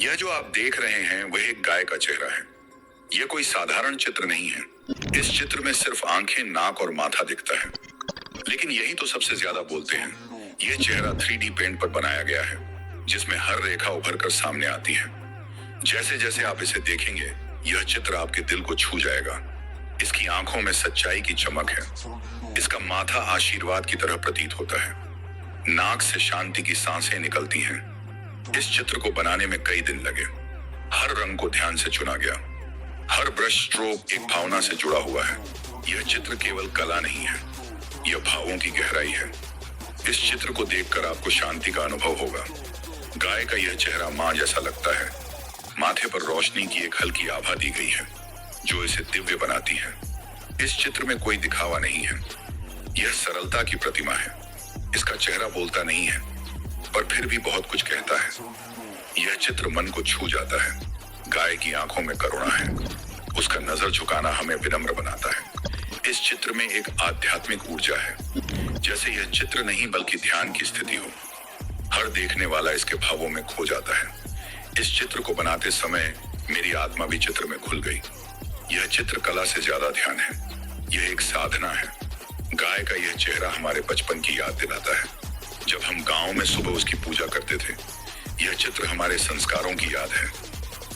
यह जो आप देख रहे हैं वह एक गाय का चेहरा है। यह कोई साधारण चित्र नहीं है। इस चित्र में सिर्फ आंखें, नाक और माथा दिखता है, लेकिन यही तो सबसे ज्यादा बोलते हैं। यह चेहरा 3D पेंट पर बनाया गया है, जिसमें हर रेखा उभर कर सामने आती है। जैसे जैसे आप इसे देखेंगे, यह चित्र आपके दिल को छू जाएगा। इसकी आंखों में सच्चाई की चमक है। इसका माथा आशीर्वाद की तरह प्रतीत होता है। नाक से शांति की सांसें निकलती हैं। इस चित्र को बनाने में कई दिन लगे। हर रंग को ध्यान से चुना गया। हर ब्रश स्ट्रोक एक भावना से जुड़ा हुआ है। यह चित्र केवल कला नहीं है, यह भावों की गहराई है। इस चित्र को देखकर आपको शांति का अनुभव होगा। गाय का यह चेहरा मां जैसा लगता है। माथे पर रोशनी की एक हल्की आभा दी गई है, जो इसे दिव्य बनाती है। इस चित्र में कोई दिखावा नहीं है। यह सरलता की प्रतिमा है। इसका चेहरा बोलता नहीं है, पर फिर भी बहुत कुछ कहता है। यह चित्र मन को छू जाता है। गाय की आंखों में करुणा है। उसका नजर झुकाना हमें विनम्र बनाता है। इस चित्र में एक आध्यात्मिक ऊर्जा है, जैसे यह चित्र नहीं बल्कि ध्यान की स्थिति हो। हर देखने वाला इसके भावों में खो जाता है। इस चित्र को बनाते समय मेरी आत्मा भी चित्र में खुल गई। यह चित्र कला से ज्यादा ध्यान है। यह एक साधना है। गाय का यह चेहरा हमारे बचपन की याद दिलाता है, जब हम गांव में सुबह उसकी पूजा करते थे। यह चित्र हमारे संस्कारों की याद है।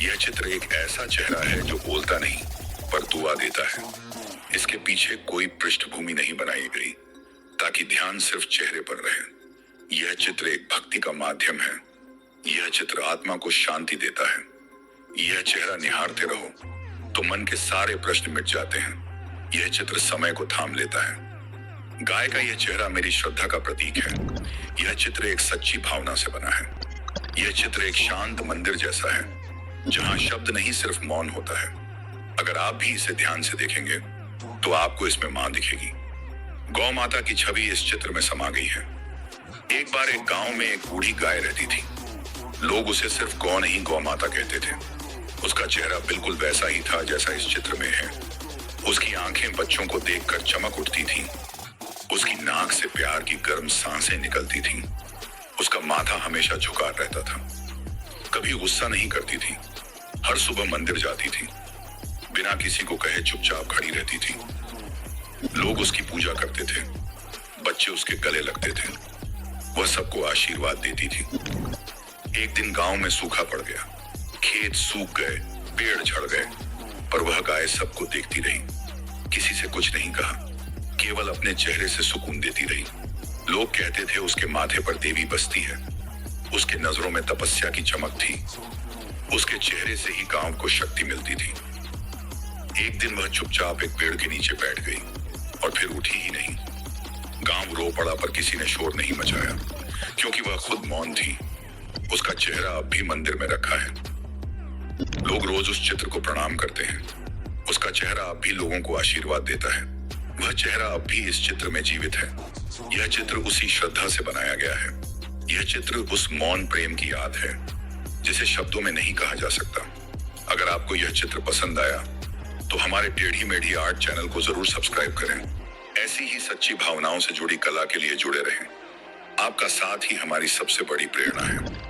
यह चित्र एक ऐसा चेहरा है जो बोलता नहीं, पर दुआ देता है। इसके पीछे कोई पृष्ठभूमि नहीं बनाई गई, ताकि ध्यान सिर्फ चेहरे पर रहे। यह चित्र एक भक्ति का माध्यम है। यह चित्र आत्मा को शांति देता है। यह चेहरा निहारते रहो तो मन के सारे प्रश्न मिट जाते हैं। यह चित्र समय को थाम लेता है। गाय का यह चेहरा मेरी श्रद्धा का प्रतीक है। यह चित्र एक सच्ची भावना से बना है। यह चित्र एक शांत मंदिर जैसा है, जहां शब्द नहीं सिर्फ मौन होता है। अगर आप भी इसे ध्यान से देखेंगे तो आपको इसमें मां दिखेगी। गौ माता की छवि इस चित्र में समा गई है। एक बार एक गांव में एक बूढ़ी गाय रहती थी। लोग उसे सिर्फ गौ नहीं, गौ माता कहते थे। उसका चेहरा बिल्कुल वैसा ही था जैसा इस चित्र में है। उसकी आंखें बच्चों को देखकर चमक उठती थीं। उसकी नाक से प्यार की गर्म सांसें निकलती थीं। उसका माथा हमेशा झुका रहता था। कभी गुस्सा नहीं करती थी। हर सुबह मंदिर जाती थी। बिना किसी को कहे चुपचाप खड़ी रहती थी। लोग उसकी पूजा करते थे। बच्चे उसके गले लगते थे। वह सबको आशीर्वाद देती थी। एक दिन गांव में सूखा पड़ गया। खेत सूख गए, पेड़ झड़ गए, पर वह गाय सबको देखती रही। किसी से कुछ नहीं कहा, केवल अपने चेहरे से सुकून देती रही। लोग कहते थे उसके माथे पर देवी बसती है। उसके नजरों में तपस्या की चमक थी। उसके चेहरे से ही गांव को शक्ति मिलती थी। एक दिन वह चुपचाप एक पेड़ के नीचे बैठ गई और फिर उठी ही नहीं। गांव रो पड़ा, पर किसी ने शोर नहीं मचाया, क्योंकि वह खुद मौन थी। उसका चेहरा अब भी मंदिर में रखा है। लोग रोज उस चित्र को प्रणाम करते हैं। उसका चेहरा अब भी लोगों को आशीर्वाद देता है। वह चेहरा अब भी इस चित्र में जीवित है। यह चित्र उसी श्रद्धा से बनाया गया है। यह चित्र उस मौन प्रेम की याद है, जिसे शब्दों में नहीं कहा जा सकता। अगर आपको यह चित्र पसंद आया तो हमारे टेढ़ी मेढ़ी आर्ट चैनल को जरूर सब्सक्राइब करें। ऐसी ही सच्ची भावनाओं से जुड़ी कला के लिए जुड़े रहें। आपका साथ ही हमारी सबसे बड़ी प्रेरणा है।